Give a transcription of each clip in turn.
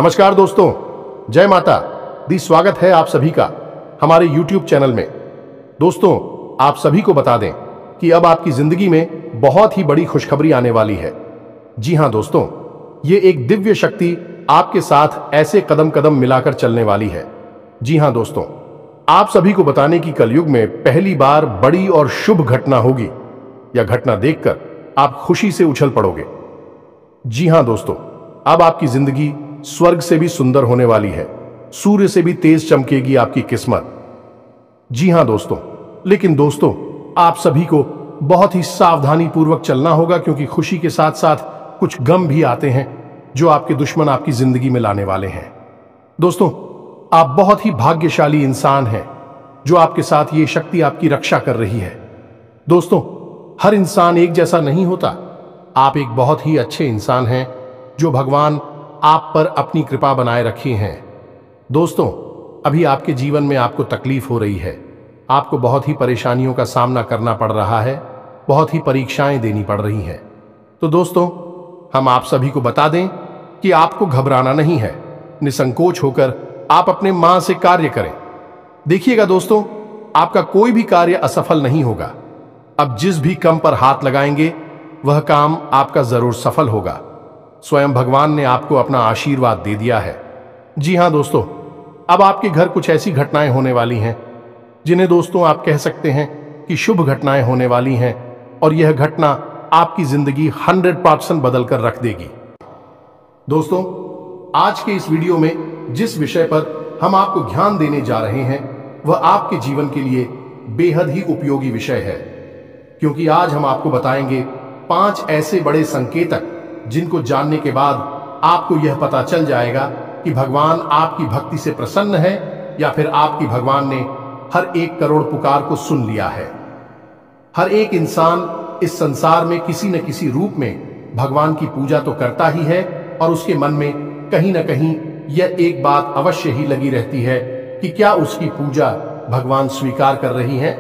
नमस्कार दोस्तों, जय माता दी। स्वागत है आप सभी का हमारे YouTube चैनल में। दोस्तों, आप सभी को बता दें कि अब आपकी जिंदगी में बहुत ही बड़ी खुशखबरी आने वाली है। जी हां दोस्तों, ये एक दिव्य शक्ति आपके साथ ऐसे कदम कदम मिलाकर चलने वाली है। जी हां दोस्तों, आप सभी को बताने की कलयुग में पहली बार बड़ी और शुभ घटना होगी। यह घटना देखकर आप खुशी से उछल पड़ोगे। जी हां दोस्तों, अब आपकी जिंदगी स्वर्ग से भी सुंदर होने वाली है। सूर्य से भी तेज चमकेगी आपकी किस्मत। जी हां दोस्तों, लेकिन दोस्तों, आप सभी को बहुत ही सावधानी पूर्वक चलना होगा, क्योंकि खुशी के साथ साथ कुछ गम भी आते हैं जो आपके दुश्मन आपकी जिंदगी में लाने वाले हैं। दोस्तों, आप बहुत ही भाग्यशाली इंसान हैं जो आपके साथ ये शक्ति आपकी रक्षा कर रही है। दोस्तों, हर इंसान एक जैसा नहीं होता। आप एक बहुत ही अच्छे इंसान हैं जो भगवान आप पर अपनी कृपा बनाए रखी हैं। दोस्तों, अभी आपके जीवन में आपको तकलीफ हो रही है। आपको बहुत ही परेशानियों का सामना करना पड़ रहा है, बहुत ही परीक्षाएं देनी पड़ रही हैं। तो दोस्तों, हम आप सभी को बता दें कि आपको घबराना नहीं है। निसंकोच होकर आप अपने मां से कार्य करें। देखिएगा दोस्तों, आपका कोई भी कार्य असफल नहीं होगा। अब जिस भी काम पर हाथ लगाएंगे वह काम आपका जरूर सफल होगा। स्वयं भगवान ने आपको अपना आशीर्वाद दे दिया है। जी हां दोस्तों, अब आपके घर कुछ ऐसी घटनाएं होने वाली हैं जिन्हें दोस्तों आप कह सकते हैं कि शुभ घटनाएं होने वाली हैं, और यह घटना आपकी जिंदगी 100% बदल कर रख देगी। दोस्तों, आज के इस वीडियो में जिस विषय पर हम आपको ध्यान देने जा रहे हैं वह आपके जीवन के लिए बेहद ही उपयोगी विषय है, क्योंकि आज हम आपको बताएंगे 5 ऐसे बड़े संकेतक जिनको जानने के बाद आपको यह पता चल जाएगा कि भगवान आपकी भक्ति से प्रसन्न है या फिर आपकी भगवान ने हर 1 करोड़ पुकार को सुन लिया है। हर एक इंसान इस संसार में किसी न किसी रूप में भगवान की पूजा तो करता ही है, और उसके मन में कहीं न कहीं यह एक बात अवश्य ही लगी रहती है कि क्या उसकी पूजा भगवान स्वीकार कर रही है,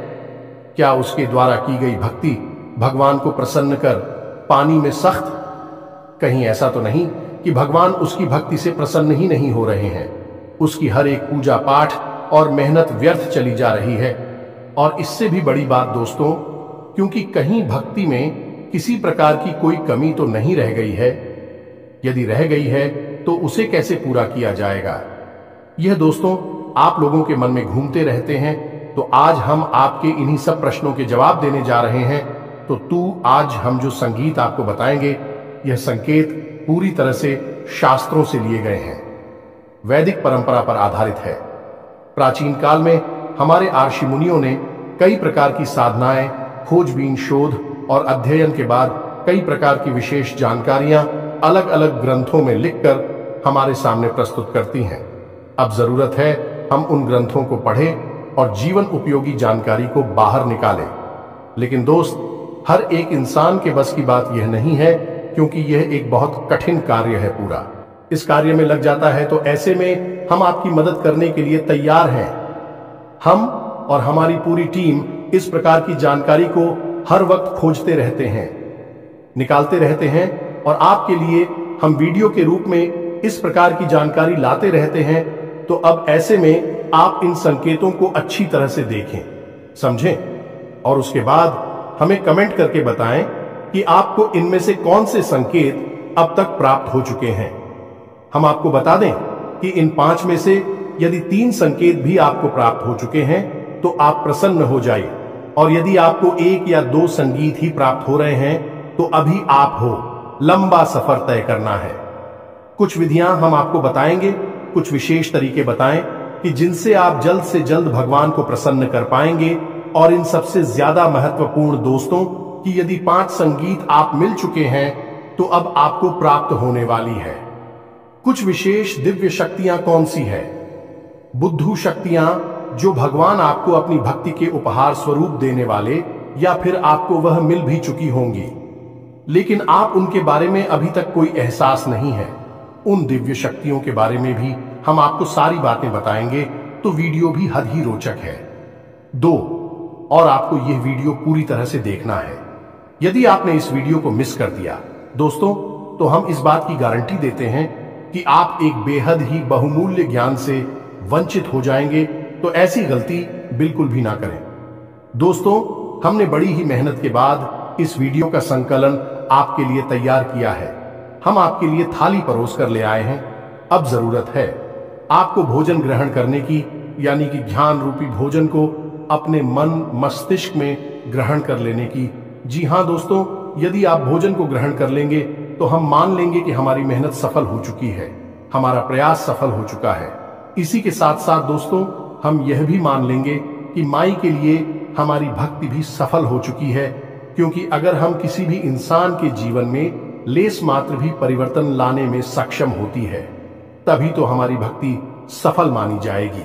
क्या उसके द्वारा की गई भक्ति भगवान को प्रसन्न कर पानी में सख्त। कहीं ऐसा तो नहीं कि भगवान उसकी भक्ति से प्रसन्न ही नहीं हो रहे हैं। उसकी हर एक पूजा पाठ और मेहनत व्यर्थ चली जा रही है। और इससे भी बड़ी बात दोस्तों, क्योंकि कहीं भक्ति में किसी प्रकार की कोई कमी तो नहीं रह गई है। यदि रह गई है तो उसे कैसे पूरा किया जाएगा, यह दोस्तों आप लोगों के मन में घूमते रहते हैं। तो आज हम आपके इन्हीं सब प्रश्नों के जवाब देने जा रहे हैं। तो आज हम जो संगीत आपको बताएंगे, यह संकेत पूरी तरह से शास्त्रों से लिए गए हैं, वैदिक परंपरा पर आधारित है। प्राचीन काल में हमारे ऋषि मुनियों ने कई प्रकार की साधनाएं, खोजबीन, शोध और अध्ययन के बाद कई प्रकार की विशेष जानकारियां अलग अलग ग्रंथों में लिखकर हमारे सामने प्रस्तुत करती हैं। अब जरूरत है हम उन ग्रंथों को पढ़ें और जीवन उपयोगी जानकारी को बाहर निकालें। लेकिन दोस्त, हर एक इंसान के बस की बात यह नहीं है, क्योंकि यह एक बहुत कठिन कार्य है। पूरा इस कार्य में लग जाता है, तो ऐसे में हम आपकी मदद करने के लिए तैयार हैं। हम और हमारी पूरी टीम इस प्रकार की जानकारी को हर वक्त खोजते रहते हैं, निकालते रहते हैं, और आपके लिए हम वीडियो के रूप में इस प्रकार की जानकारी लाते रहते हैं। तो अब ऐसे में आप इन संकेतों को अच्छी तरह से देखें, समझें, और उसके बाद हमें कमेंट करके बताएं कि आपको इनमें से कौन से संकेत अब तक प्राप्त हो चुके हैं। हम आपको बता दें कि इन 5 में से यदि 3 संकेत भी आपको प्राप्त हो चुके हैं तो आप प्रसन्न हो जाइए, और यदि आपको 1 या 2 संगीत ही प्राप्त हो रहे हैं तो अभी आप हो, लंबा सफर तय करना है। कुछ विधियां हम आपको बताएंगे, कुछ विशेष तरीके बताएं कि जिनसे आप जल्द से जल्द भगवान को प्रसन्न कर पाएंगे। और इन सबसे ज्यादा महत्वपूर्ण दोस्तों कि यदि 5 संगीत आप मिल चुके हैं तो अब आपको प्राप्त होने वाली है कुछ विशेष दिव्य शक्तियां। कौन सी है? बुद्धू शक्तियां, जो भगवान आपको अपनी भक्ति के उपहार स्वरूप देने वाले, या फिर आपको वह मिल भी चुकी होंगी लेकिन आप उनके बारे में अभी तक कोई एहसास नहीं है। उन दिव्य शक्तियों के बारे में भी हम आपको सारी बातें बताएंगे, तो वीडियो भी हद ही रोचक है। 2, और आपको यह वीडियो पूरी तरह से देखना है। यदि आपने इस वीडियो को मिस कर दिया दोस्तों, तो हम इस बात की गारंटी देते हैं कि आप एक बेहद ही बहुमूल्य ज्ञान से वंचित हो जाएंगे, तो ऐसी गलती बिल्कुल भी ना करें। दोस्तों, हमने बड़ी ही मेहनत के बाद इस वीडियो का संकलन आपके लिए तैयार किया है। हम आपके लिए थाली परोस कर ले आए हैं। अब जरूरत है आपको भोजन ग्रहण करने की, यानी कि ज्ञान रूपी भोजन को अपने मन मस्तिष्क में ग्रहण कर लेने की। जी हाँ दोस्तों, यदि आप भोजन को ग्रहण कर लेंगे तो हम मान लेंगे कि हमारी मेहनत सफल हो चुकी है, हमारा प्रयास सफल हो चुका है। इसी के साथ साथ दोस्तों, हम यह भी मान लेंगे कि माई के लिए हमारी भक्ति भी सफल हो चुकी है, क्योंकि अगर हम किसी भी इंसान के जीवन में लेस मात्र भी परिवर्तन लाने में सक्षम होती है, तभी तो हमारी भक्ति सफल मानी जाएगी।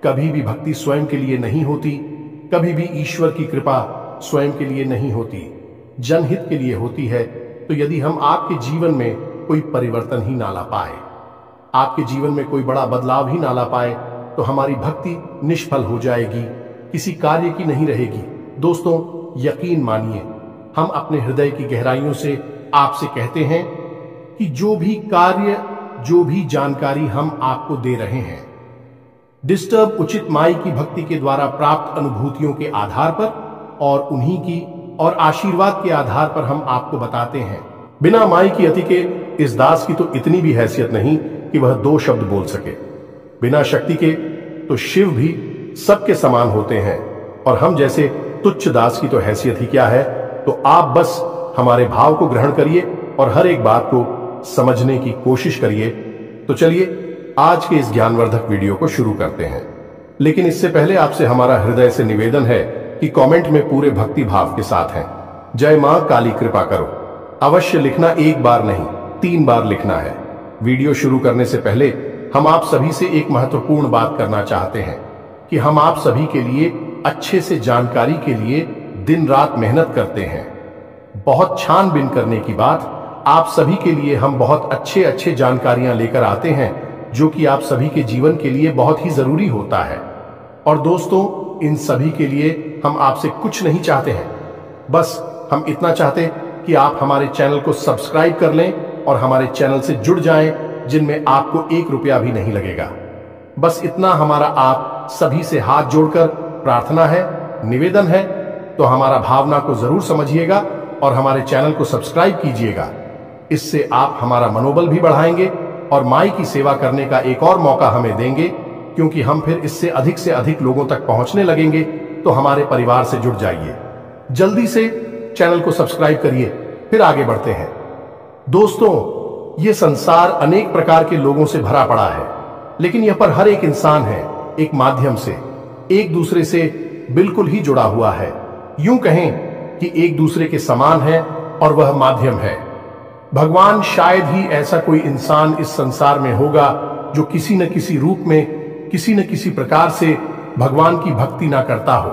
कभी भी भक्ति स्वयं के लिए नहीं होती, कभी भी ईश्वर की कृपा स्वयं के लिए नहीं होती, जनहित के लिए होती है। तो यदि हम आपके जीवन में कोई परिवर्तन ही ना ला पाए, आपके जीवन में कोई बड़ा बदलाव ही ना ला पाए, तो हमारी भक्ति निष्फल हो जाएगी, किसी कार्य की नहीं रहेगी। दोस्तों, यकीन मानिए, हम अपने हृदय की गहराइयों से आपसे कहते हैं कि जो भी कार्य, जो भी जानकारी हम आपको दे रहे हैं, डिस्टर्ब उचित माई की भक्ति के द्वारा प्राप्त अनुभूतियों के आधार पर और उन्हीं की और आशीर्वाद के आधार पर हम आपको बताते हैं। बिना माई की अति के इस दास की तो इतनी भी हैसियत नहीं कि वह दो शब्द बोल सके। बिना शक्ति के तो शिव भी सबके समान होते हैं, और हम जैसे तुच्छ दास की तो हैसियत ही क्या है। तो आप बस हमारे भाव को ग्रहण करिए और हर एक बात को समझने की कोशिश करिए। तो चलिए आज के इस ज्ञानवर्धक वीडियो को शुरू करते हैं। लेकिन इससे पहले आपसे हमारा हृदय से निवेदन है कि कमेंट में पूरे भक्ति भाव के साथ हैं, जय मां काली कृपा करो, अवश्य लिखना। एक बार नहीं, 3 बार लिखना है। वीडियो शुरू करने से पहले हम आप सभी से एक महत्वपूर्ण बात करना चाहते हैं कि हम आप सभी के लिए अच्छे से जानकारी के लिए दिन रात मेहनत करते हैं। बहुत छानबीन करने की बात, आप सभी के लिए हम बहुत अच्छे जानकारियां लेकर आते हैं, जो कि आप सभी के जीवन के लिए बहुत ही जरूरी होता है। और दोस्तों, इन सभी के लिए हम आपसे कुछ नहीं चाहते हैं, बस हम इतना चाहते कि आप हमारे चैनल को सब्सक्राइब कर लें और हमारे चैनल से जुड़ जाएं, जिनमें आपको 1 रुपया भी नहीं लगेगा। बस इतना हमारा आप सभी से हाथ जोड़कर प्रार्थना है, निवेदन है। तो हमारा भावना को जरूर समझिएगा और हमारे चैनल को सब्सक्राइब कीजिएगा। इससे आप हमारा मनोबल भी बढ़ाएंगे और माई की सेवा करने का एक और मौका हमें देंगे, क्योंकि हम फिर इससे अधिक लोगों तक पहुंचने लगेंगे। तो हमारे परिवार से जुड़ जाइए, जल्दी से चैनल को सब्सक्राइब करिए, फिर आगे बढ़ते हैं। दोस्तों, ये संसार अनेक प्रकार के लोगों से भरा पड़ा है, लेकिन यह पर हर एक इंसान है एक माध्यम से, एक दूसरे से बिल्कुल ही जुड़ा हुआ है। यूं कहें कि एक दूसरे के समान है और वह माध्यम है। भगवान शायद ही ऐसा कोई इंसान इस संसार में होगा जो किसी न किसी रूप में, किसी न किसी प्रकार से भगवान की भक्ति ना करता हो।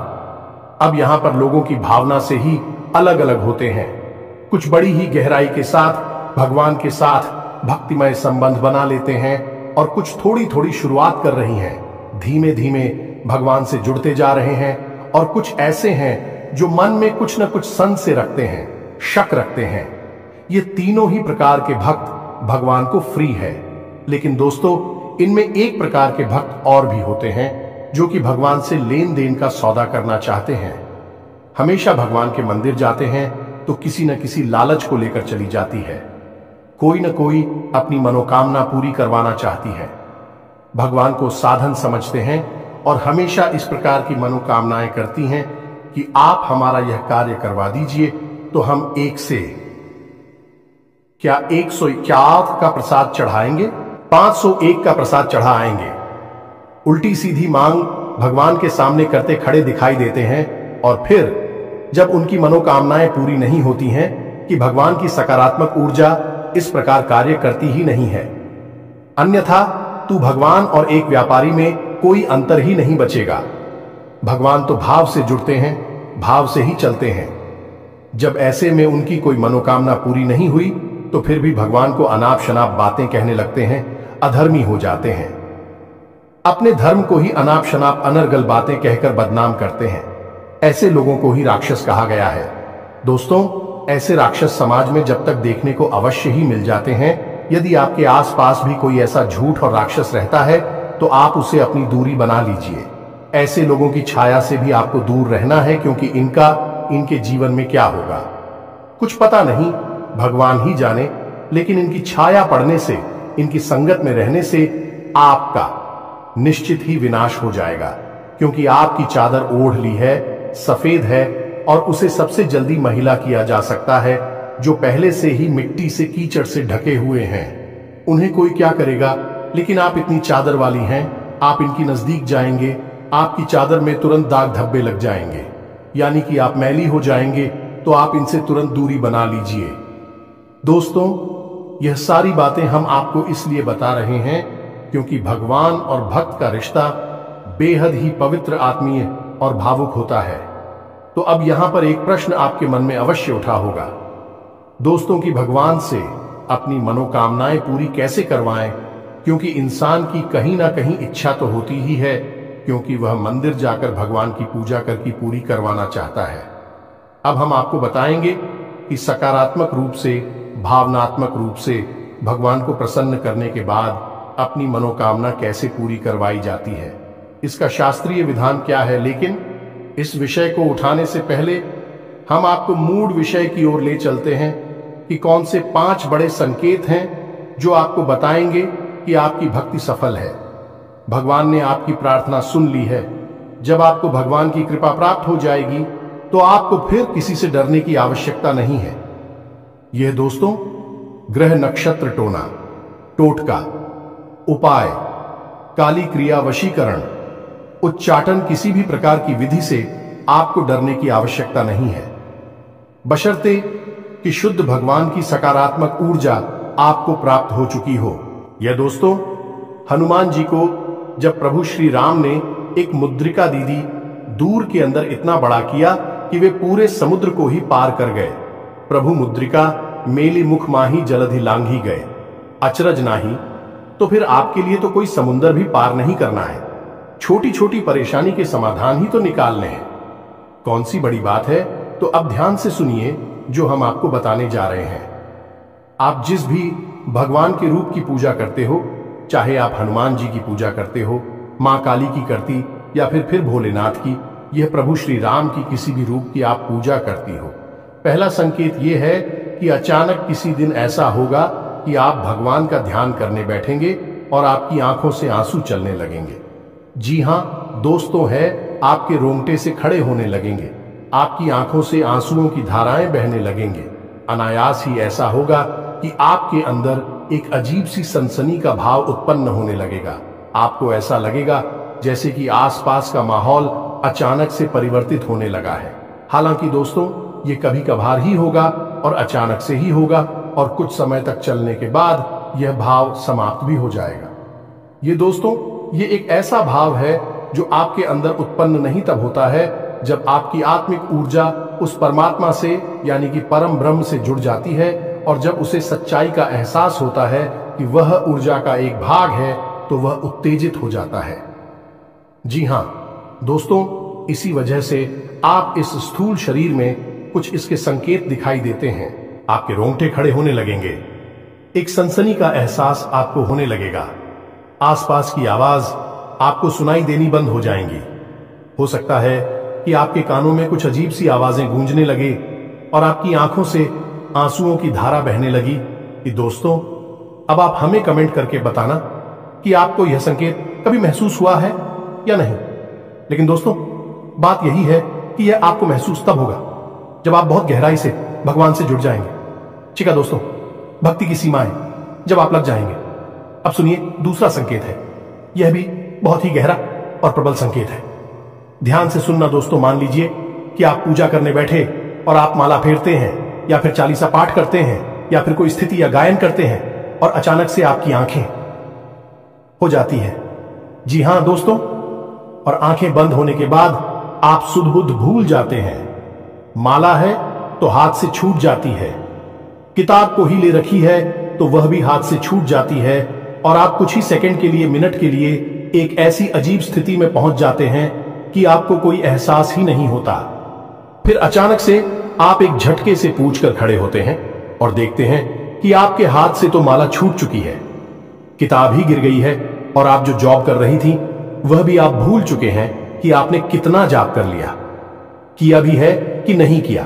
अब यहां पर लोगों की भावना से ही अलग अलग होते हैं। कुछ बड़ी ही गहराई के साथ भगवान के साथ भक्तिमय संबंध बना लेते हैं, और कुछ थोड़ी शुरुआत कर रही हैं, धीमे धीमे भगवान से जुड़ते जा रहे हैं। और कुछ ऐसे हैं जो मन में कुछ न कुछ संशय रखते हैं, शक रखते हैं। ये तीनों ही प्रकार के भक्त भगवान को फ्री है। लेकिन दोस्तों, इनमें एक प्रकार के भक्त और भी होते हैं जो कि भगवान से लेन देन का सौदा करना चाहते हैं। हमेशा भगवान के मंदिर जाते हैं तो किसी न किसी लालच को लेकर चली जाती है। कोई न कोई अपनी मनोकामना पूरी करवाना चाहती है। भगवान को साधन समझते हैं और हमेशा इस प्रकार की मनोकामनाएं करती हैं कि आप हमारा यह कार्य करवा दीजिए तो हम एक से क्या 151 का प्रसाद चढ़ाएंगे, 501 का प्रसाद चढ़ा आएंगे। उल्टी सीधी मांग भगवान के सामने करते खड़े दिखाई देते हैं, और फिर जब उनकी मनोकामनाएं पूरी नहीं होती हैं कि भगवान की सकारात्मक ऊर्जा इस प्रकार कार्य करती ही नहीं है। अन्यथा तू भगवान और एक व्यापारी में कोई अंतर ही नहीं बचेगा। भगवान तो भाव से जुड़ते हैं, भाव से ही चलते हैं। जब ऐसे में उनकी कोई मनोकामना पूरी नहीं हुई तो फिर भी भगवान को अनाप शनाप बातें कहने लगते हैं, अधर्मी हो जाते हैं। अपने धर्म को ही अनाप शनाप अनर्गल बातें कहकर बदनाम करते हैं। ऐसे लोगों को ही राक्षस कहा गया है। दोस्तों, ऐसे राक्षस समाज में जब तक देखने को अवश्य ही मिल जाते हैं, यदि आपके आसपास भी कोई ऐसा झूठ और राक्षस रहता है तो आप उसे अपनी दूरी बना लीजिए। ऐसे लोगों की छाया से भी आपको दूर रहना है, क्योंकि इनके जीवन में क्या होगा कुछ पता नहीं, भगवान ही जाने। लेकिन इनकी छाया पड़ने से, इनकी संगत में रहने से आपका निश्चित ही विनाश हो जाएगा, क्योंकि आपकी चादर ओढ़ ली है, सफेद है, और उसे सबसे जल्दी महिला किया जा सकता है जो पहले से ही मिट्टी से, कीचड़ से ढके हुए हैं। उन्हें कोई क्या करेगा, लेकिन आप इतनी चादर वाली हैं, आप इनकी नजदीक जाएंगे, आपकी चादर में तुरंत दाग धब्बे लग जाएंगे, यानी कि आप मैली हो जाएंगे। तो आप इनसे तुरंत दूरी बना लीजिए। दोस्तों, यह सारी बातें हम आपको इसलिए बता रहे हैं क्योंकि भगवान और भक्त का रिश्ता बेहद ही पवित्र, आत्मीय और भावुक होता है। तो अब यहां पर एक प्रश्न आपके मन में अवश्य उठा होगा, दोस्तों, कि भगवान से अपनी मनोकामनाएं पूरी कैसे करवाएं, क्योंकि इंसान की कहीं ना कहीं इच्छा तो होती ही है, क्योंकि वह मंदिर जाकर भगवान की पूजा करके पूरी करवाना चाहता है। अब हम आपको बताएंगे कि सकारात्मक रूप से, भावनात्मक रूप से भगवान को प्रसन्न करने के बाद अपनी मनोकामना कैसे पूरी करवाई जाती है, इसका शास्त्रीय विधान क्या है। लेकिन इस विषय को उठाने से पहले हम आपको मूल विषय की ओर ले चलते हैं कि कौन से 5 बड़े संकेत हैं जो आपको बताएंगे कि आपकी भक्ति सफल है, भगवान ने आपकी प्रार्थना सुन ली है। जब आपको भगवान की कृपा प्राप्त हो जाएगी तो आपको फिर किसी से डरने की आवश्यकता नहीं है। यह दोस्तों, ग्रह नक्षत्र टोना, टोटका, उपाय, काली क्रिया, वशीकरण, उच्चाटन, किसी भी प्रकार की विधि से आपको डरने की आवश्यकता नहीं है, बशर्ते कि शुद्ध भगवान की सकारात्मक ऊर्जा आपको प्राप्त हो चुकी हो। यह दोस्तों, हनुमान जी को जब प्रभु श्री राम ने एक मुद्रिका दीदी दूर के अंदर इतना बड़ा किया कि वे पूरे समुद्र को ही पार कर गए। प्रभु मुद्रिका मेली मुख माही जलधि लांघी गए, अचरज नाही। तो फिर आपके लिए तो कोई समुद्र भी पार नहीं करना है, छोटी छोटी परेशानी के समाधान ही तो निकालने हैं। कौन सी बड़ी बात है? तो अब ध्यान से सुनिए जो हम आपको बताने जा रहे हैं। आप जिस भी भगवान के रूप की पूजा करते हो, चाहे आप हनुमान जी की पूजा करते हो, मां काली की करती, या फिर भोलेनाथ की, यह प्रभु श्री राम की किसी भी रूप की आप पूजा करती हो, पहला संकेत यह है कि अचानक किसी दिन ऐसा होगा कि आप भगवान का ध्यान करने बैठेंगे और आपकी आंखों से आंसू चलने लगेंगे। जी हां दोस्तों, है आपके रोंगटे से खड़े होने लगेंगे, आपकी आंखों से आंसुओं की धाराएं बहने लगेंगे। अनायास ही ऐसा होगा कि आपके अंदर एक अजीब सी सनसनी का भाव उत्पन्न होने लगेगा। आपको ऐसा लगेगा जैसे कि आसपास का माहौल अचानक से परिवर्तित होने लगा है। हालांकि दोस्तों, ये कभी कभार ही होगा और अचानक से ही होगा, और कुछ समय तक चलने के बाद यह भाव समाप्त भी हो जाएगा। ये दोस्तों, ये एक ऐसा भाव है जो आपके अंदर उत्पन्न नहीं तब होता है जब आपकी आत्मिक ऊर्जा उस परमात्मा से, यानी कि परम ब्रह्म से जुड़ जाती है, और जब उसे सच्चाई का एहसास होता है कि वह ऊर्जा का एक भाग है, तो वह उत्तेजित हो जाता है। जी हां दोस्तों, इसी वजह से आप इस स्थूल शरीर में कुछ इसके संकेत दिखाई देते हैं। आपके रोंगटे खड़े होने लगेंगे, एक सनसनी का एहसास आपको होने लगेगा, आसपास की आवाज आपको सुनाई देनी बंद हो जाएंगी। हो सकता है कि आपके कानों में कुछ अजीब सी आवाजें गूंजने लगे और आपकी आंखों से आंसुओं की धारा बहने लगी। कि दोस्तों, अब आप हमें कमेंट करके बताना कि आपको यह संकेत कभी महसूस हुआ है या नहीं। लेकिन दोस्तों, बात यही है कि यह आपको महसूस तब होगा जब आप बहुत गहराई से भगवान से जुड़ जाएंगे। ठीक है दोस्तों, भक्ति की सीमाएं जब आप लग जाएंगे। अब सुनिए दूसरा संकेत है, यह भी बहुत ही गहरा और प्रबल संकेत है। ध्यान से सुनना दोस्तों। मान लीजिए कि आप पूजा करने बैठे और आप माला फेरते हैं, या फिर चालीसा पाठ करते हैं, या फिर कोई स्थिति या गायन करते हैं, और अचानक से आपकी आंखें हो जाती है। जी हां दोस्तों, और आंखें बंद होने के बाद आप सुध बुध भूल जाते हैं। माला है तो हाथ से छूट जाती है, किताब को ही ले रखी है तो वह भी हाथ से छूट जाती है, और आप कुछ ही सेकंड के लिए, मिनट के लिए एक ऐसी अजीब स्थिति में पहुंच जाते हैं कि आपको कोई एहसास ही नहीं होता। फिर अचानक से आप एक झटके से पूछ कर खड़े होते हैं और देखते हैं कि कि आपके हाथ से तो माला छूट चुकी है, किताब ही गिर गई है, और आप जो जॉब कर रही थी वह भी आप भूल चुके हैं कि आपने कितना जाप कर लिया, किया भी है कि नहीं किया।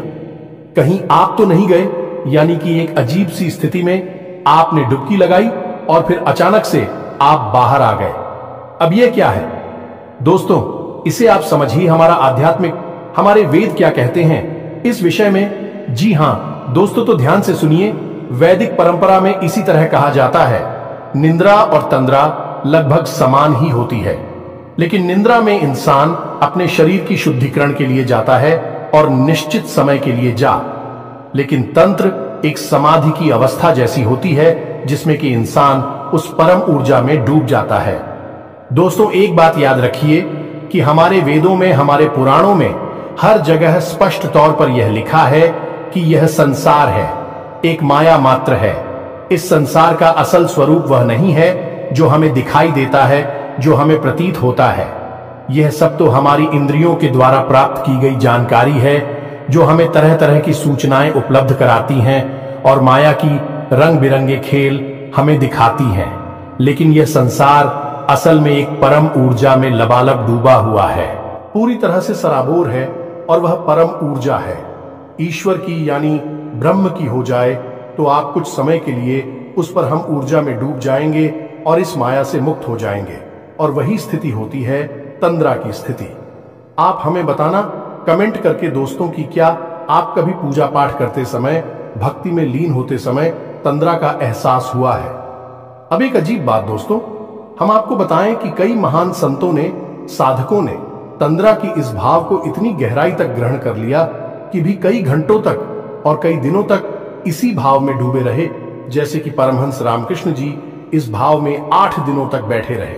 कहीं आप तो नहीं गए, यानी कि एक अजीब सी स्थिति में आपने डुबकी लगाई और फिर अचानक से आप बाहर आ गए। अब यह क्या है दोस्तों, इसे आप समझिए। हमारा आध्यात्मिक, हमारे वेद क्या कहते हैं इस विषय में। जी हां दोस्तों, तो ध्यान से सुनिए। वैदिक परंपरा में इसी तरह कहा जाता है, निंद्रा और तंद्रा लगभग समान ही होती है, लेकिन निंद्रा में इंसान अपने शरीर की शुद्धिकरण के लिए जाता है और निश्चित समय के लिए जा, लेकिन तंत्र एक समाधि की अवस्था जैसी होती है जिसमें कि इंसान उस परम ऊर्जा में डूब जाता है। दोस्तों एक बात याद रखिए कि हमारे वेदों में, हमारे पुराणों में हर जगह स्पष्ट तौर पर यह लिखा है कि यह संसार है, एक माया मात्र है। इस संसार का असल स्वरूप वह नहीं है जो हमें दिखाई देता है, जो हमें प्रतीत होता है। यह सब तो हमारी इंद्रियों के द्वारा प्राप्त की गई जानकारी है, जो हमें तरह तरह की सूचनाएं उपलब्ध कराती हैं और माया की रंग बिरंगे खेल हमें दिखाती हैं। लेकिन यह संसार असल में एक परम ऊर्जा में लबालब डूबा हुआ है, पूरी तरह से सराबोर है, और वह परम ऊर्जा है। ईश्वर की यानी ब्रह्म की हो जाए तो आप कुछ समय के लिए उस पर हम ऊर्जा में डूब जाएंगे और इस माया से मुक्त हो जाएंगे, और वही स्थिति होती है तंद्रा की स्थिति। आप हमें बताना कमेंट करके दोस्तों कि क्या आप कभी पूजा पाठ करते समय, भक्ति में लीन होते समय तंद्रा का एहसास हुआ है। अब एक अजीब बात दोस्तों, हम आपको बताएं कि कई महान संतों ने, साधकों ने तंद्रा की इस भाव को इतनी गहराई तक ग्रहण कर लिया कि भी कई घंटों तक और कई दिनों तक इसी भाव में डूबे रहे। जैसे कि परमहंस रामकृष्ण जी इस भाव में 8 दिनों तक बैठे रहे,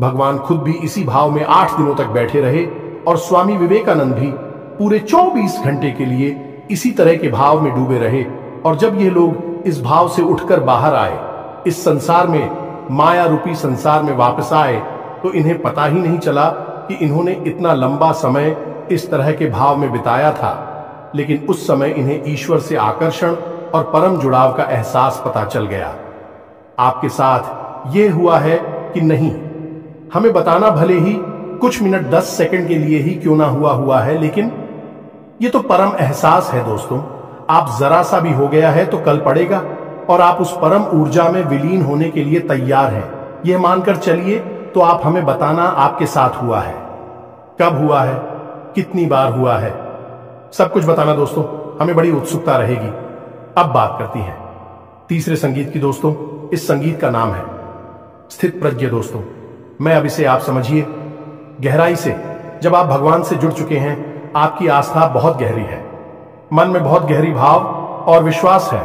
भगवान खुद भी इसी भाव में 8 दिनों तक बैठे रहे, और स्वामी विवेकानंद भी पूरे 24 घंटे के लिए इसी तरह के भाव में डूबे रहे। और जब ये लोग इस भाव से उठकर बाहर आए, इस संसार में, माया रूपी संसार में वापस आए, तो इन्हें पता ही नहीं चला कि इन्होंने इतना लंबा समय इस तरह के भाव में बिताया था। लेकिन उस समय इन्हें ईश्वर से आकर्षण और परम जुड़ाव का एहसास पता चल गया। आपके साथ ये हुआ है कि नहीं, हमें बताना भले ही कुछ मिनट 10 सेकंड के लिए ही क्यों ना हुआ है, लेकिन ये तो परम एहसास है दोस्तों। आप जरा सा भी हो गया है तो कल पड़ेगा, और आप उस परम ऊर्जा में विलीन होने के लिए तैयार हैं। यह मानकर चलिए, तो आप हमें बताना आपके साथ हुआ है, कब हुआ है, कितनी बार हुआ है, सब कुछ बताना दोस्तों, हमें बड़ी उत्सुकता रहेगी। अब बात करती हैं तीसरे संगीत की दोस्तों। इस संगीत का नाम है स्थित प्रज्ञ दोस्तों। मैं अब इसे आप समझिए गहराई से। जब आप भगवान से जुड़ चुके हैं, आपकी आस्था बहुत गहरी है, मन में बहुत गहरी भाव और विश्वास है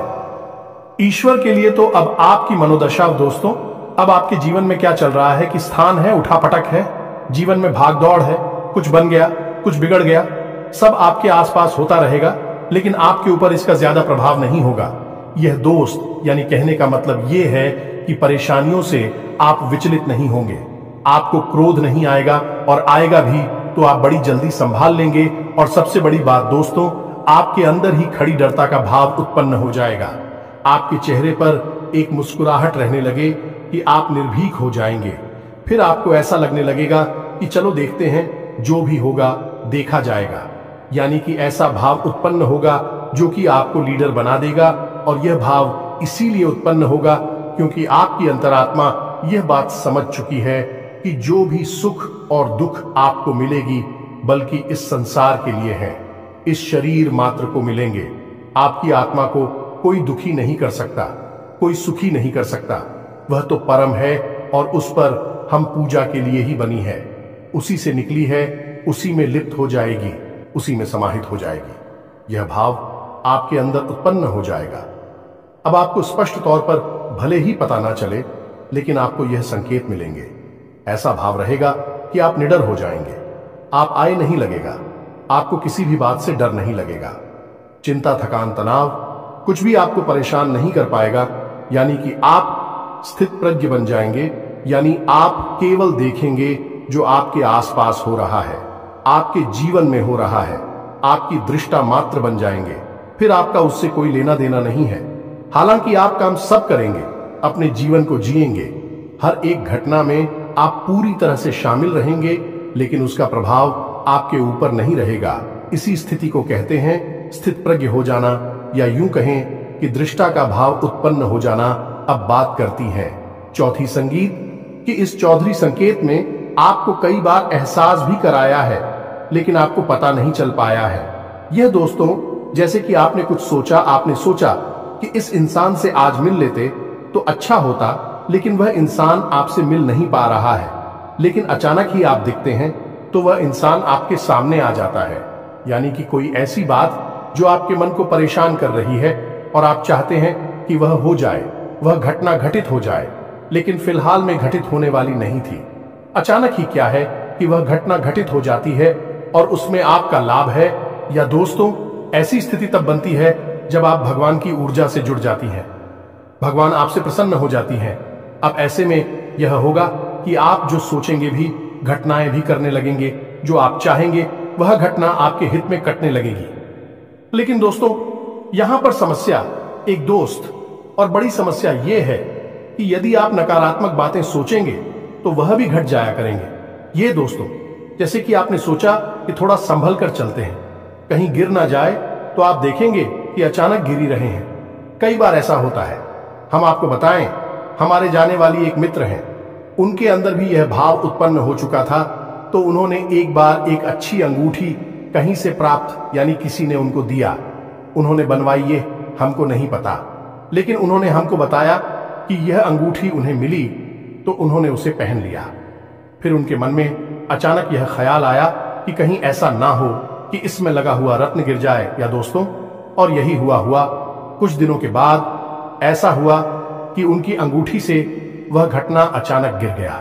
ईश्वर के लिए। तो अब आपकी मनोदशा दोस्तों, अब आपके जीवन में क्या चल रहा है कि स्थान है, उठापटक है, जीवन में भाग दौड़ है, कुछ बन गया, कुछ बिगड़ गया, सब आपके आसपास होता रहेगा, लेकिन आपके ऊपर इसका ज्यादा प्रभाव नहीं होगा। यह दोस्त, यानी कहने का मतलब यह है कि परेशानियों से आप विचलित नहीं होंगे, आपको क्रोध नहीं आएगा, और आएगा भी तो आप बड़ी जल्दी संभाल लेंगे। और सबसे बड़ी बात दोस्तों, आपके अंदर ही खड़ी डरता का भाव उत्पन्न हो जाएगा। आपके चेहरे पर एक मुस्कुराहट रहने लगे कि आप निर्भीक हो जाएंगे। फिर आपको ऐसा लगने लगेगा कि चलो देखते हैं, जो भी होगा देखा जाएगा। यानी कि ऐसा भाव उत्पन्न होगा जो कि आपको लीडर बना देगा। और यह भाव इसीलिए उत्पन्न होगा क्योंकि आपकी अंतरात्मा यह बात समझ चुकी है कि जो भी सुख और दुख आपको मिलेगी, बल्कि इस संसार के लिए है, इस शरीर मात्र को मिलेंगे। आपकी आत्मा को कोई दुखी नहीं कर सकता, कोई सुखी नहीं कर सकता। वह तो परम है, और उस पर हम पूजा के लिए ही बनी है, उसी से निकली है, उसी में लिप्त हो जाएगी, उसी में समाहित हो जाएगी। यह भाव आपके अंदर उत्पन्न हो जाएगा। अब आपको स्पष्ट तौर पर भले ही पता ना चले, लेकिन आपको यह संकेत मिलेंगे। ऐसा भाव रहेगा कि आप निडर हो जाएंगे, आप आए नहीं लगेगा, आपको किसी भी बात से डर नहीं लगेगा। चिंता, थकान, तनाव कुछ भी आपको परेशान नहीं कर पाएगा। यानी कि आप स्थित प्रज्ञ बन जाएंगे, यानी आप केवल देखेंगे जो आपके आसपास हो रहा है, आपके जीवन में हो रहा है, आपकी दृष्टा मात्र बन जाएंगे। फिर आपका उससे कोई लेना देना नहीं है। हालांकि आप काम सब करेंगे, अपने जीवन को जिएंगे, हर एक घटना में आप पूरी तरह से शामिल रहेंगे, लेकिन उसका प्रभाव आपके ऊपर नहीं रहेगा। इसी स्थिति को कहते हैं स्थित प्रज्ञ हो जाना, या यूं कहें कि दृष्टा का भाव उत्पन्न हो जाना। अब बात करती है चौथी संगीत कि इस चौधरी संकेत में आपको कई बार एहसास भी कराया है, लेकिन आपको पता नहीं चल पाया है। यह दोस्तों जैसे कि आपने कुछ सोचा, आपने सोचा कि इस इंसान से आज मिल लेते तो अच्छा होता, लेकिन वह इंसान आपसे मिल नहीं पा रहा है। लेकिन अचानक ही आप दिखते हैं तो वह इंसान आपके सामने आ जाता है। यानी कि कोई ऐसी बात जो आपके मन को परेशान कर रही है और आप चाहते हैं कि वह हो जाए, वह घटना घटित हो जाए, लेकिन फिलहाल में घटित होने वाली नहीं थी। अचानक ही क्या है कि वह घटना घटित हो जाती है और उसमें आपका लाभ है। या दोस्तों ऐसी स्थिति तब बनती है जब आप भगवान की ऊर्जा से जुड़ जाती हैं, भगवान आपसे प्रसन्न हो जाती हैं। अब ऐसे में यह होगा कि आप जो सोचेंगे भी, घटनाएं भी करने लगेंगे, जो आप चाहेंगे वह घटना आपके हित में कटने लगेगी। लेकिन दोस्तों यहां पर समस्या एक दोस्त और बड़ी समस्या यह है कि यदि आप नकारात्मक बातें सोचेंगे तो वह भी घट जाया करेंगे। ये दोस्तों जैसे कि आपने सोचा कि थोड़ा संभल कर चलते हैं, कहीं गिर ना जाए, तो आप देखेंगे कि अचानक गिर ही रहे हैं। कई बार ऐसा होता है। हम आपको बताएं, हमारे जाने वाली एक मित्र हैं, उनके अंदर भी यह भाव उत्पन्न हो चुका था। तो उन्होंने एक बार एक अच्छी अंगूठी कहीं से प्राप्त, यानी किसी ने उनको दिया, उन्होंने बनवाई, ये हमको नहीं पता, लेकिन उन्होंने हमको बताया कि यह अंगूठी उन्हें मिली तो उन्होंने उसे पहन लिया। फिर उनके मन में अचानक यह ख्याल आया कि कहीं ऐसा ना हो कि इसमें लगा हुआ रत्न गिर जाए। या दोस्तों और यही हुआ कुछ दिनों के बाद ऐसा हुआ कि उनकी अंगूठी से वह घटना अचानक गिर गया।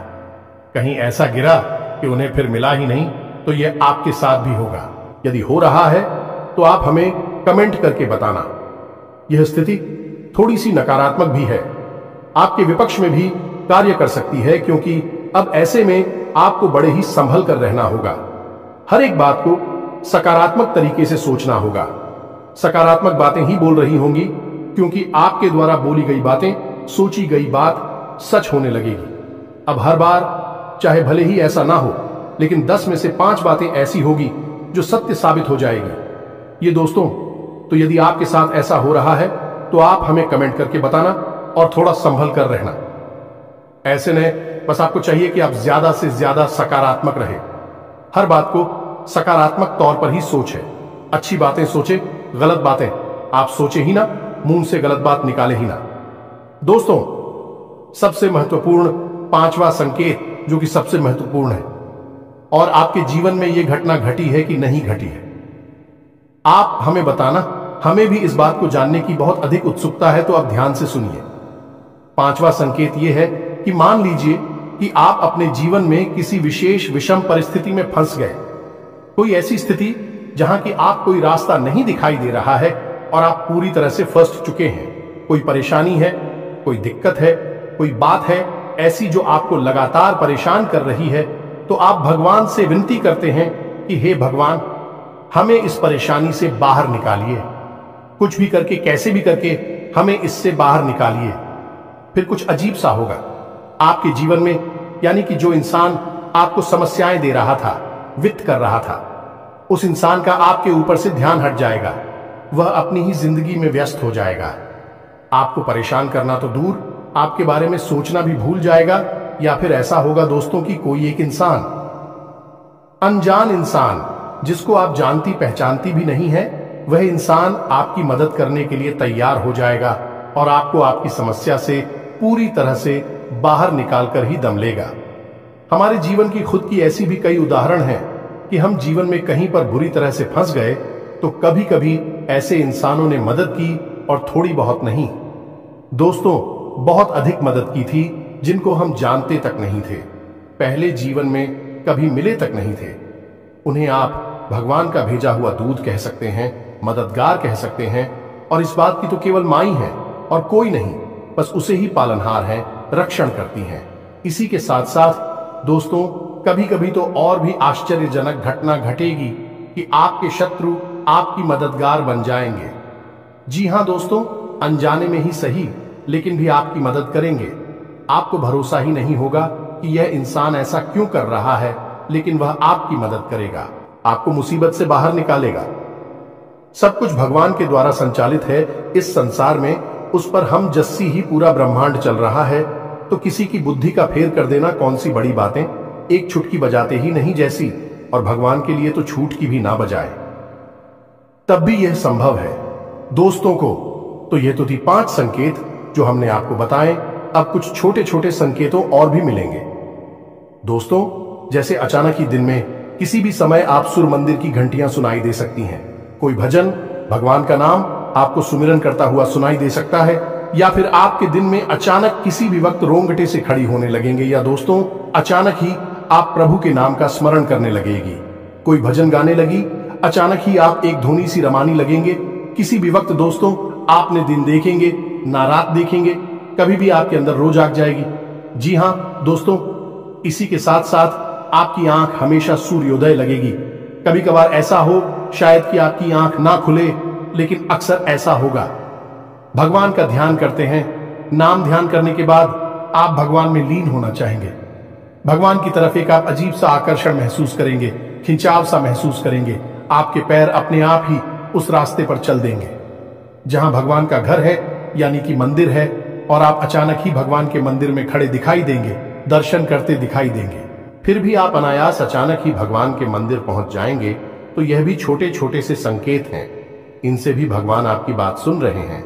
कहीं ऐसा गिरा कि उन्हें फिर मिला ही नहीं। तो यह आपके साथ भी होगा। यदि हो रहा है तो आप हमें कमेंट करके बताना। यह स्थिति थोड़ी सी नकारात्मक भी है, आपके विपक्ष में भी कार्य कर सकती है, क्योंकि अब ऐसे में आपको बड़े ही संभल कर रहना होगा। हर एक बात को सकारात्मक तरीके से सोचना होगा। सकारात्मक बातें ही बोल रही होंगी, क्योंकि आपके द्वारा बोली गई बातें, सोची गई बात सच होने लगेगी। अब हर बार चाहे भले ही ऐसा ना हो, लेकिन 10 में से 5 बातें ऐसी होगी जो सत्य साबित हो जाएगी। ये दोस्तों तो यदि आपके साथ ऐसा हो रहा है तो आप हमें कमेंट करके बताना और थोड़ा संभल कर रहना। ऐसे नहीं, बस आपको चाहिए कि आप ज्यादा से ज्यादा सकारात्मक रहे। हर बात को सकारात्मक तौर पर ही सोचे। अच्छी बातें सोचे, गलत बातें आप सोचे ही ना, मुंह से गलत बात निकाले ही ना। दोस्तों सबसे महत्वपूर्ण 5वां संकेत, जो कि सबसे महत्वपूर्ण है, और आपके जीवन में यह घटना घटी है कि नहीं घटी है, आप हमें बताना। हमें भी इस बात को जानने की बहुत अधिक उत्सुकता है, तो आप ध्यान से सुनिए। 5वां संकेत यह है कि मान लीजिए कि आप अपने जीवन में किसी विशेष विषम परिस्थिति में फंस गए। कोई ऐसी स्थिति जहां कि आप कोई रास्ता नहीं दिखाई दे रहा है और आप पूरी तरह से फंस चुके हैं। कोई परेशानी है, कोई दिक्कत है, कोई बात है ऐसी जो आपको लगातार परेशान कर रही है, तो आप भगवान से विनती करते हैं कि हे भगवान, हमें इस परेशानी से बाहर निकालिए। कुछ भी करके, कैसे भी करके हमें इससे बाहर निकालिए। फिर कुछ अजीब सा होगा आपके जीवन में, यानी कि जो इंसान आपको समस्याएं दे रहा था, वित्त कर रहा था, उस इंसान का आपके ऊपर से ध्यान हट जाएगा। वह अपनी ही जिंदगी में व्यस्त हो जाएगा। आपको परेशान करना तो दूर, आपके बारे में सोचना भी भूल जाएगा। या फिर ऐसा होगा दोस्तों कि कोई एक इंसान, अनजान इंसान, जिसको आप जानती पहचानती भी नहीं है, वह इंसान आपकी मदद करने के लिए तैयार हो जाएगा और आपको आपकी समस्या से पूरी तरह से बाहर निकालकर ही दम लेगा। हमारे जीवन की खुद की ऐसी भी कई उदाहरण हैं कि हम जीवन में कहीं पर बुरी तरह से फंस गए तो कभी कभी ऐसे इंसानों ने मदद की, और थोड़ी बहुत नहीं दोस्तों, बहुत अधिक मदद की थी, जिनको हम जानते तक नहीं थे, पहले जीवन में कभी मिले तक नहीं थे। उन्हें आप भगवान का भेजा हुआ दूत कह सकते हैं, मददगार कह सकते हैं, और इस बात की तो केवल माई है और कोई नहीं, बस उसे ही पालनहार है, रक्षण करती हैं। इसी के साथ साथ दोस्तों कभी कभी तो और भी आश्चर्यजनक घटना घटेगी कि आपके शत्रु आपकी मददगार बन जाएंगे। जी हां दोस्तों, अनजाने में ही सही लेकिन भी आपकी मदद करेंगे। आपको भरोसा ही नहीं होगा कि यह इंसान ऐसा क्यों कर रहा है, लेकिन वह आपकी मदद करेगा, आपको मुसीबत से बाहर निकालेगा। सब कुछ भगवान के द्वारा संचालित है इस संसार में, उस पर हम जस्सी ही पूरा ब्रह्मांड चल रहा है, तो किसी की बुद्धि का फेर कर देना कौन सी बड़ी बातें, एक छुटकी बजाते ही नहीं जैसी, और भगवान के लिए तो छूट की भी ना बजाए तब भी यह संभव है। दोस्तों को तो ये तो थी 5 संकेत जो हमने आपको बताए। अब कुछ छोटे छोटे संकेतों और भी मिलेंगे। दोस्तों, जैसे अचानक ही दिन में किसी भी समय आप सुर मंदिर की घंटियां सुनाई दे सकती हैं, कोई भजन, भगवान का नाम आपको सुमिरन करता हुआ सुनाई दे सकता है, या फिर आपके दिन में अचानक किसी भी वक्त रोंगटे से खड़ी होने लगेंगे, या दोस्तों अचानक ही आप प्रभु के नाम का स्मरण करने लगेगी, कोई भजन गाने लगी, अचानक ही आप एक धुनी सी रमानी लगेंगे। किसी भी वक्त दोस्तों आपने दिन देखेंगे ना रात देखेंगे, कभी भी आपके अंदर रोज आग जाएगी। जी हां दोस्तों, इसी के साथ साथ आपकी आंख हमेशा सूर्योदय लगेगी। कभी कभार ऐसा हो शायद कि आपकी आंख ना खुले, लेकिन अक्सर ऐसा होगा। भगवान का ध्यान करते हैं, नाम ध्यान करने के बाद आप भगवान में लीन होना चाहेंगे। भगवान की तरफ एक आप अजीब सा आकर्षण महसूस करेंगे, खिंचाव सा महसूस करेंगे, आपके पैर अपने आप ही उस रास्ते पर चल देंगे जहां भगवान का घर है, यानी कि मंदिर है, और आप अचानक ही भगवान के मंदिर में खड़े दिखाई देंगे, दर्शन करते दिखाई देंगे। फिर भी आप अनायास अचानक ही भगवान के मंदिर पहुंच जाएंगे, तो यह भी छोटे छोटे से संकेत हैं। इनसे भी भगवान आपकी बात सुन रहे हैं,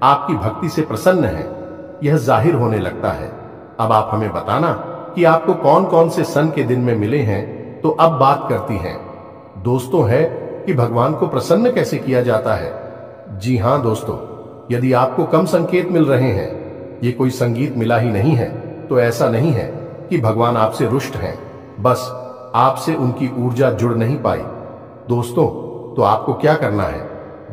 आपकी भक्ति से प्रसन्न हैं, यह जाहिर होने लगता है। अब आप हमें बताना कि आपको कौन कौन से सन के दिन में मिले हैं, तो अब बात करती हैं दोस्तों है कि भगवान को प्रसन्न कैसे किया जाता है। जी हां दोस्तों, यदि आपको कम संकेत मिल रहे हैं, ये कोई संगीत मिला ही नहीं है, तो ऐसा नहीं है कि भगवान आपसे रुष्ट हैं, बस आपसे उनकी ऊर्जा जुड़ नहीं पाई। दोस्तों, तो आपको क्या करना है?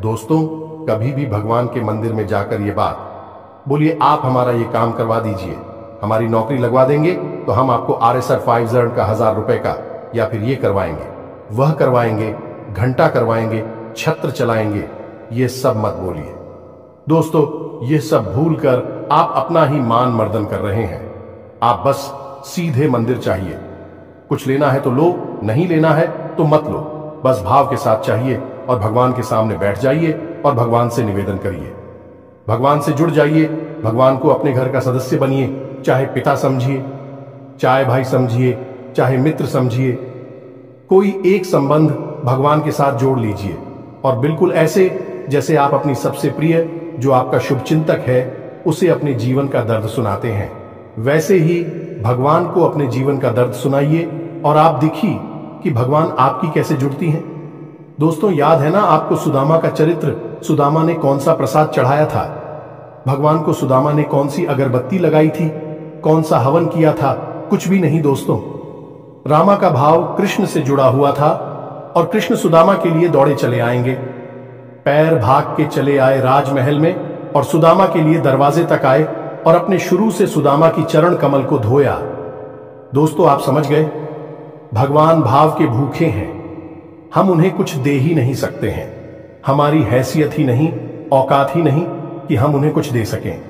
दोस्तों, कभी भी भगवान के मंदिर में जाकर ये बात बोलिए, आप हमारा ये काम करवा दीजिए, हमारी नौकरी लगवा देंगे तो हम आपको RSR 5 का 1000 रुपए का, या फिर ये करवाएंगे, वह करवाएंगे, घंटा करवाएंगे, छत्र चलाएंगे, ये सब मत बोलिए। दोस्तों, ये सब भूल कर आप अपना ही मान मर्दन कर रहे हैं। आप बस सीधे मंदिर चाहिए, कुछ लेना है तो लो, नहीं लेना है तो मत लो, बस भाव के साथ चाहिए, और भगवान के सामने बैठ जाइए और भगवान से निवेदन करिए, भगवान से जुड़ जाइए, भगवान को अपने घर का सदस्य बनिए, चाहे पिता समझिए, चाहे भाई समझिए, चाहे मित्र समझिए, कोई एक संबंध भगवान के साथ जोड़ लीजिए, और बिल्कुल ऐसे जैसे आप अपनी सबसे प्रिय जो आपका शुभचिंतक है उसे अपने जीवन का दर्द सुनाते हैं, वैसे ही भगवान को अपने जीवन का दर्द सुनाइए, और आप देखिए कि भगवान आपकी कैसे जुड़ती हैं। दोस्तों, याद है ना आपको सुदामा का चरित्र, सुदामा ने कौन सा प्रसाद चढ़ाया था भगवान को, सुदामा ने कौन सी अगरबत्ती लगाई थी, कौन सा हवन किया था? कुछ भी नहीं दोस्तों। रामा का भाव कृष्ण से जुड़ा हुआ था, और कृष्ण सुदामा के लिए दौड़े चले आएंगे, पैर भाग के चले आए राजमहल में, और सुदामा के लिए दरवाजे तक आए, और अपने शुरू से सुदामा की चरण कमल को धोया। दोस्तों, आप समझ गए, भगवान भाव के भूखे हैं, हम उन्हें कुछ दे ही नहीं सकते हैं, हमारी हैसियत ही नहीं, औकात ही नहीं कि हम उन्हें कुछ दे सकें।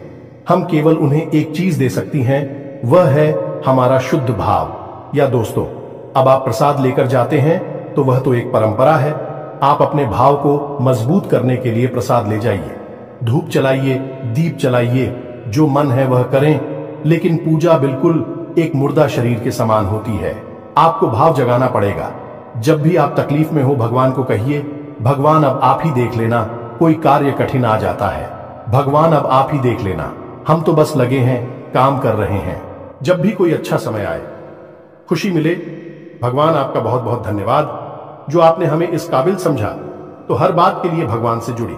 हम केवल उन्हें एक चीज दे सकती हैं, वह है हमारा शुद्ध भाव। या दोस्तों, अब आप प्रसाद लेकर जाते हैं तो वह तो एक परंपरा है, आप अपने भाव को मजबूत करने के लिए प्रसाद ले जाइए, धूप चलाइए, दीप चलाइए, जो मन है वह करें, लेकिन पूजा बिल्कुल एक मुर्दा शरीर के समान होती है। आपको भाव जगाना पड़ेगा। जब भी आप तकलीफ में हो, भगवान को कहिए, भगवान अब आप ही देख लेना, कोई कार्य कठिन आ जाता है, भगवान अब आप ही देख लेना, हम तो बस लगे हैं, काम कर रहे हैं। जब भी कोई अच्छा समय आए, खुशी मिले, भगवान आपका बहुत बहुत धन्यवाद जो आपने हमें इस काबिल समझा। तो हर बात के लिए भगवान से जुड़ी,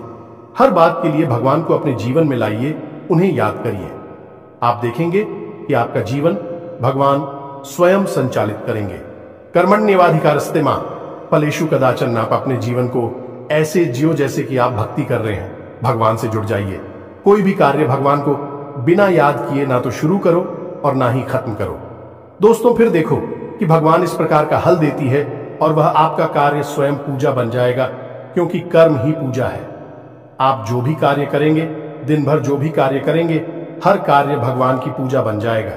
हर बात के लिए भगवान को अपने जीवन में लाइए, उन्हें याद करिए। आप देखेंगे कि आपका जीवन भगवान स्वयं संचालित करेंगे। कर्मण्येवाधिकारस्ते मां फलेषु कदाचन। आप अपने जीवन को ऐसे जियो जैसे कि आप भक्ति कर रहे हैं। भगवान से जुड़ जाइए। कोई भी कार्य भगवान को बिना याद किए ना तो शुरू करो और ना ही खत्म करो। दोस्तों, फिर देखो कि भगवान इस प्रकार का हल देती है और वह आपका कार्य स्वयं पूजा बन जाएगा, क्योंकि कर्म ही पूजा है। आप जो भी कार्य करेंगे दिन भर जो भी कार्य करेंगे हर कार्य भगवान की पूजा बन जाएगा।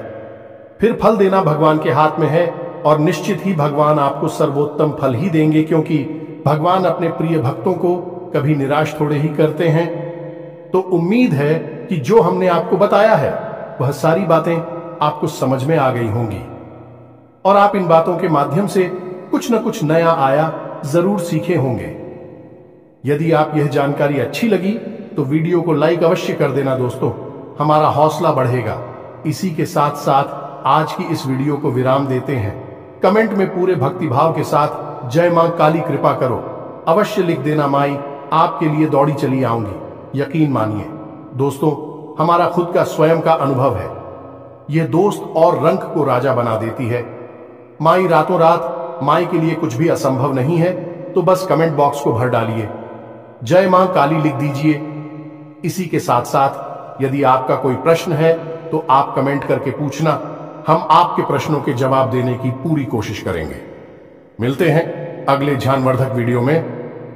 फिर फल देना भगवान के हाथ में है और निश्चित ही भगवान आपको सर्वोत्तम फल ही देंगे, क्योंकि भगवान अपने प्रिय भक्तों को कभी निराश थोड़े ही करते हैं। तो उम्मीद है कि जो हमने आपको बताया है वह सारी बातें आपको समझ में आ गई होंगी और आप इन बातों के माध्यम से कुछ न कुछ नया आया जरूर सीखे होंगे। यदि आप यह जानकारी अच्छी लगी तो वीडियो को लाइक अवश्य कर देना दोस्तों, हमारा हौसला बढ़ेगा। इसी के साथ साथ आज की इस वीडियो को विराम देते हैं। कमेंट में पूरे भक्तिभाव के साथ जय मां काली कृपा करो अवश्य लिख देना। माई आपके लिए दौड़ी चली आऊंगी। यकीन मानिए दोस्तों, हमारा खुद का स्वयं का अनुभव है। यह दोस्त और रंग को राजा बना देती है। माई रातों रात, माई के लिए कुछ भी असंभव नहीं है, तो बस कमेंट बॉक्स को भर डालिए, जय मां काली लिख दीजिए। इसी के साथ साथ यदि आपका कोई प्रश्न है तो आप कमेंट करके पूछना, हम आपके प्रश्नों के जवाब देने की पूरी कोशिश करेंगे। मिलते हैं अगले ज्ञानवर्धक वीडियो में,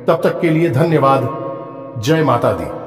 तब तक के लिए धन्यवाद। जय माता दी।